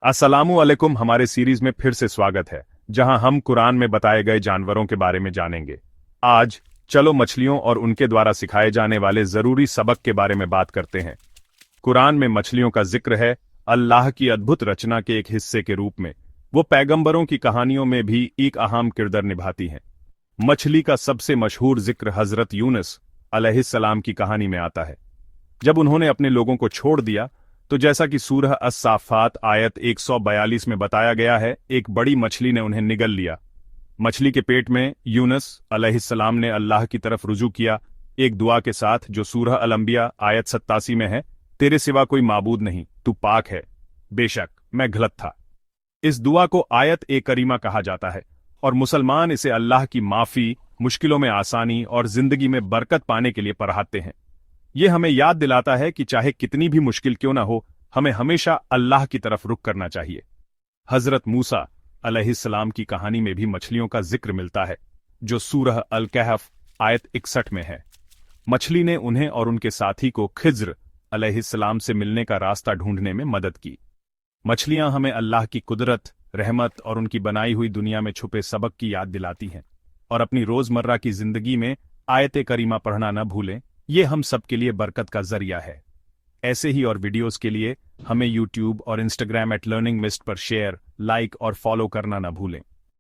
अस्सलामु अलैकुम। हमारे सीरीज में फिर से स्वागत है, जहां हम कुरान में बताए गए जानवरों के बारे में जानेंगे। आज चलो मछलियों और उनके द्वारा सिखाए जाने वाले जरूरी सबक के बारे में बात करते हैं। कुरान में मछलियों का जिक्र है अल्लाह की अद्भुत रचना के एक हिस्से के रूप में। वो पैगंबरों की कहानियों में भी एक अहम किरदार निभाती हैं। मछली का सबसे मशहूर जिक्र हजरत यूनुस अलैहिस्सलाम की कहानी में आता है। जब उन्होंने अपने लोगों को छोड़ दिया तो जैसा कि सूरह अस-साफ़ात आयत 142 में बताया गया है, एक बड़ी मछली ने उन्हें निगल लिया। मछली के पेट में यूनुस अलैहिस्सलाम ने अल्लाह की तरफ रुजू किया, एक दुआ के साथ जो सूरह अल-अंबिया आयत 87 में है, तेरे सिवा कोई माबूद नहीं, तू पाक है, बेशक मैं गलत था। इस दुआ को आयत ए करीमा कहा जाता है और मुसलमान इसे अल्लाह की माफी, मुश्किलों में आसानी और जिंदगी में बरकत पाने के लिए पढ़ाते हैं। ये हमें याद दिलाता है कि चाहे कितनी भी मुश्किल क्यों ना हो, हमें हमेशा अल्लाह की तरफ रुख करना चाहिए। हजरत मूसा अलैहिस्सलाम की कहानी में भी मछलियों का जिक्र मिलता है, जो सूरह अल-कहफ आयत 61 में है। मछली ने उन्हें और उनके साथी को खिज्र अलैहिस्सलाम से मिलने का रास्ता ढूंढने में मदद की। मछलियां हमें अल्लाह की कुदरत, रहमत और उनकी बनाई हुई दुनिया में छुपे सबक की याद दिलाती हैं, और अपनी रोजमर्रा की जिंदगी में आयत करीमा पढ़ना न भूलें। ये हम सब के लिए बरकत का जरिया है। ऐसे ही और वीडियोस के लिए हमें यूट्यूब और इंस्टाग्राम @लर्निंग मिस्ट पर शेयर, लाइक और फॉलो करना न भूलें।